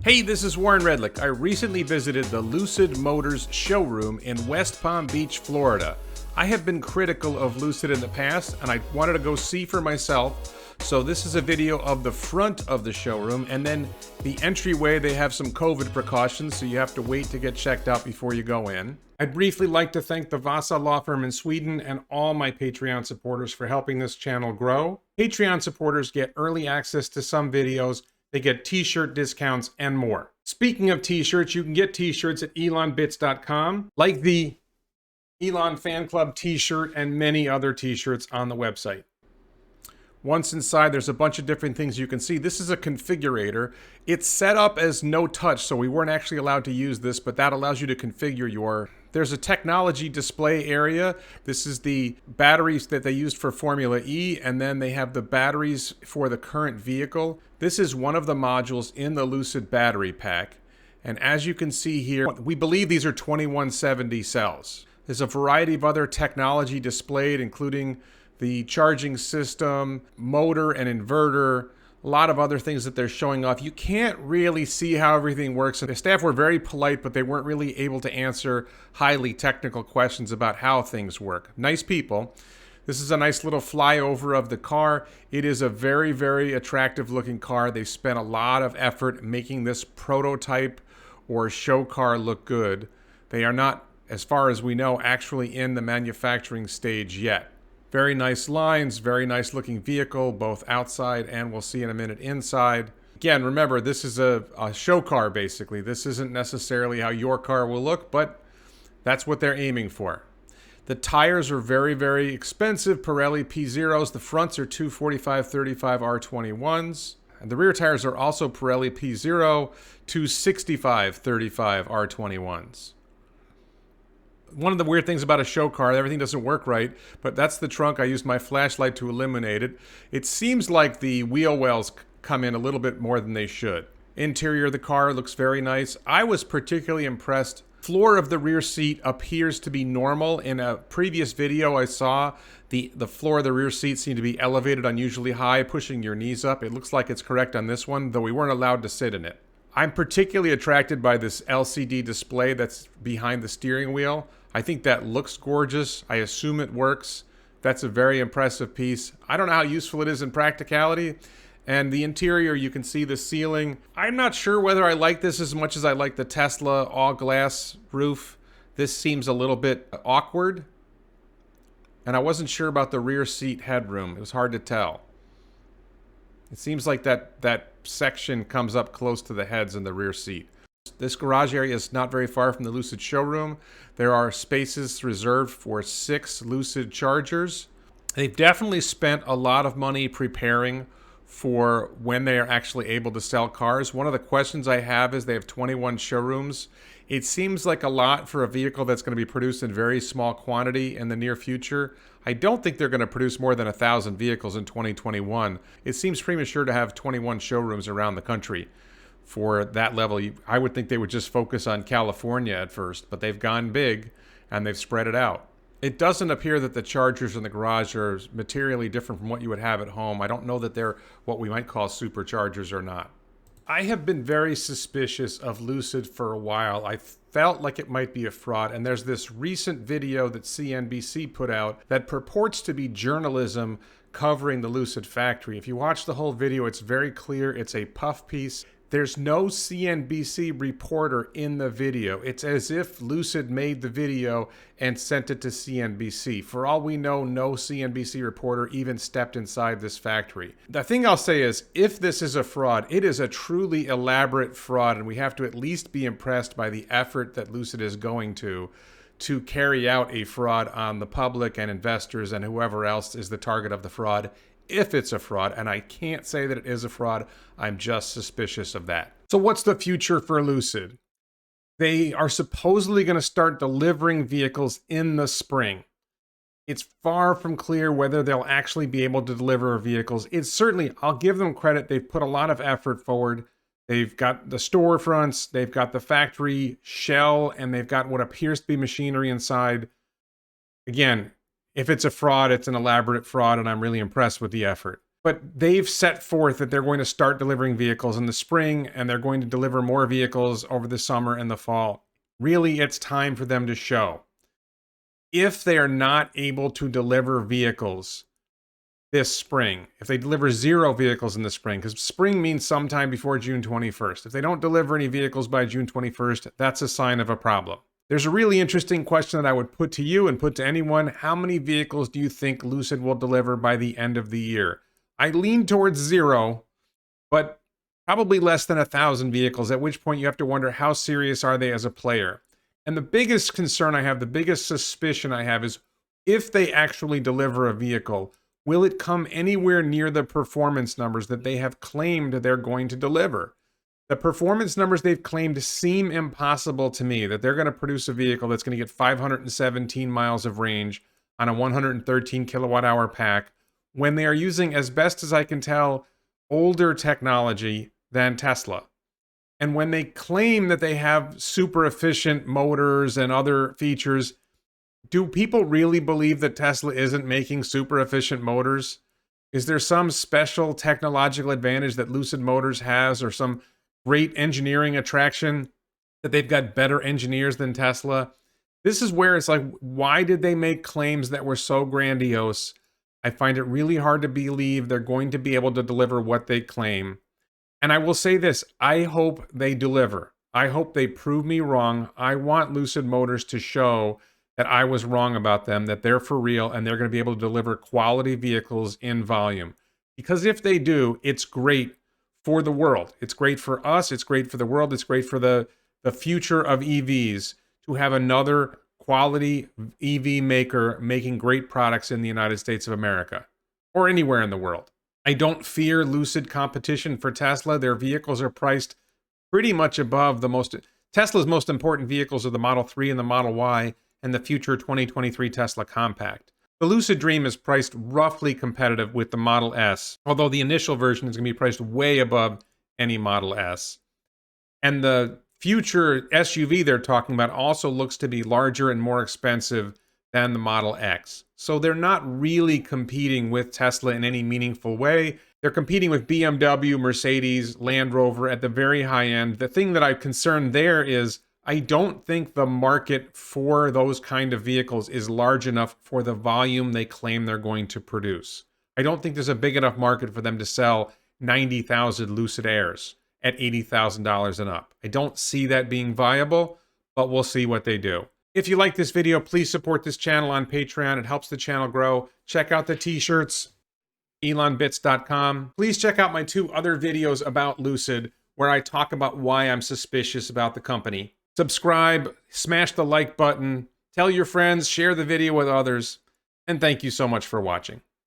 Hey, this is Warren Redlick. I recently visited the Lucid Motors showroom in West Palm Beach, Florida. I have been critical of Lucid in the past, and I wanted to go see for myself. So this is a video of the front of the showroom, and then the entryway. They have some COVID precautions, so you have to wait to get checked out before you go in. I'd briefly like to thank the Vasa law firm in Sweden and all my Patreon supporters for helping this channel grow. Patreon supporters get early access to some videos. They get t-shirt discounts and more. Speaking of t-shirts, you can get t-shirts at elonbits.com, like the Elon Fan Club t-shirt and many other t-shirts on the website. Once inside, there's a bunch of different things you can see. This is a configurator. It's set up as no touch, so we weren't actually allowed to use this, but that allows you to configure your... There's a technology display area. This is the batteries that they used for Formula E, and then they have the batteries for the current vehicle. This is one of the modules in the Lucid battery pack. And as you can see here, we believe these are 2170 cells. There's a variety of other technology displayed, including the charging system, motor and inverter, a lot of other things that they're showing off. You can't really see how everything works. And the staff were very polite, but they weren't really able to answer highly technical questions about how things work. Nice people. This is a nice little flyover of the car. It is a very, very attractive looking car. They've spent a lot of effort making this prototype or show car look good. They are not, as far as we know, actually in the manufacturing stage yet. Very nice lines, very nice looking vehicle, both outside and we'll see in a minute inside. Again, remember, this is a show car basically. This isn't necessarily how your car will look, but that's what they're aiming for. The tires are very, very expensive Pirelli P0s. The fronts are 245/35 R21s. And the rear tires are also Pirelli P0 265/35 R21s. One of the weird things about a show car, everything doesn't work right, but that's the trunk. I used my flashlight to illuminate it. It seems like the wheel wells come in a little bit more than they should. Interior of the car looks very nice. I was particularly impressed. Floor of the rear seat appears to be normal. In a previous video I saw the floor of the rear seat seemed to be elevated unusually high, pushing your knees up. It looks like it's correct on this one, though we weren't allowed to sit in it. I'm particularly attracted by this LCD display that's behind the steering wheel. I think that looks gorgeous. I assume it works. That's a very impressive piece. I don't know how useful it is in practicality. And the interior, you can see the ceiling. I'm not sure whether I like this as much as I like the Tesla all-glass roof. This seems a little bit awkward. And I wasn't sure about the rear seat headroom. It was hard to tell. It seems like that section comes up close to the heads in the rear seat. This garage area is not very far from the Lucid showroom. There are spaces reserved for 6 Lucid chargers. They've definitely spent a lot of money preparing for when they are actually able to sell cars. One of the questions I have is they have 21 showrooms. It seems like a lot for a vehicle that's going to be produced in very small quantity in the near future. I don't think they're going to produce more than 1,000 vehicles in 2021. It seems premature to have 21 showrooms around the country for that level. I would think they would just focus on California at first, but they've gone big and they've spread it out. It doesn't appear that the chargers in the garage are materially different from what you would have at home. I don't know that they're what we might call superchargers or not. I have been very suspicious of Lucid for a while. I felt like it might be a fraud, and there's this recent video that CNBC put out that purports to be journalism covering the Lucid factory. If you watch the whole video, it's very clear it's a puff piece. There's no CNBC reporter in the video. It's as if Lucid made the video and sent it to CNBC. For all we know, no CNBC reporter even stepped inside this factory. The thing I'll say is, if this is a fraud, it is a truly elaborate fraud, and we have to at least be impressed by the effort that Lucid is going to carry out a fraud on the public and investors and whoever else is the target of the fraud. If it's a fraud, and I can't say that it is a fraud, I'm just suspicious of that. So what's the future for Lucid? They are supposedly going to start delivering vehicles in the spring. It's far from clear whether they'll actually be able to deliver vehicles. It's certainly, I'll give them credit, they've put a lot of effort forward. They've got the storefronts, they've got the factory shell, and they've got what appears to be machinery inside. Again, if it's a fraud, it's an elaborate fraud, and I'm really impressed with the effort. But they've set forth that they're going to start delivering vehicles in the spring, and they're going to deliver more vehicles over the summer and the fall. Really, it's time for them to show. If they are not able to deliver vehicles this spring, if they deliver 0 vehicles in the spring, because spring means sometime before June 21st. If they don't deliver any vehicles by June 21st, that's a sign of a problem. There's a really interesting question that I would put to you and put to anyone. How many vehicles do you think Lucid will deliver by the end of the year? I lean towards 0, but probably less than 1,000 vehicles, at which point you have to wonder, how serious are they as a player? And the biggest concern I have, the biggest suspicion I have is, if they actually deliver a vehicle, will it come anywhere near the performance numbers that they have claimed they're going to deliver? The performance numbers they've claimed seem impossible to me, that they're going to produce a vehicle that's going to get 517 miles of range on a 113 kilowatt hour pack, when they are using, as best as I can tell, older technology than Tesla. And when they claim that they have super efficient motors and other features, do people really believe that Tesla isn't making super efficient motors? Is there some special technological advantage that Lucid Motors has, or some great engineering attraction that they've got better engineers than Tesla? This is where it's like, why did they make claims that were so grandiose? I find it really hard to believe they're going to be able to deliver what they claim. And I will say this, I hope they deliver. I hope they prove me wrong. I want Lucid Motors to show that I was wrong about them, that they're for real, and they're going to be able to deliver quality vehicles in volume. Because if they do, it's great for the world. It's great for us. It's great for the world. It's great for the future of EVs to have another quality EV maker making great products in the United States of America, or anywhere in the world. I don't fear Lucid competition for Tesla. Their vehicles are priced pretty much above Tesla's most important vehicles are the Model 3 and the Model Y, and the future 2023 Tesla Compact. The Lucid Dream is priced roughly competitive with the Model S, although the initial version is going to be priced way above any Model S. And the future SUV they're talking about also looks to be larger and more expensive than the Model X. So they're not really competing with Tesla in any meaningful way. They're competing with BMW, Mercedes, Land Rover at the very high end. The thing that I'm concerned there is, I don't think the market for those kind of vehicles is large enough for the volume they claim they're going to produce. I don't think there's a big enough market for them to sell 90,000 Lucid Airs at $80,000 and up. I don't see that being viable, but we'll see what they do. If you like this video, please support this channel on Patreon. It helps the channel grow. Check out the t-shirts, elonbits.com. Please check out my 2 other videos about Lucid, where I talk about why I'm suspicious about the company. Subscribe, smash the like button, tell your friends, share the video with others, and thank you so much for watching.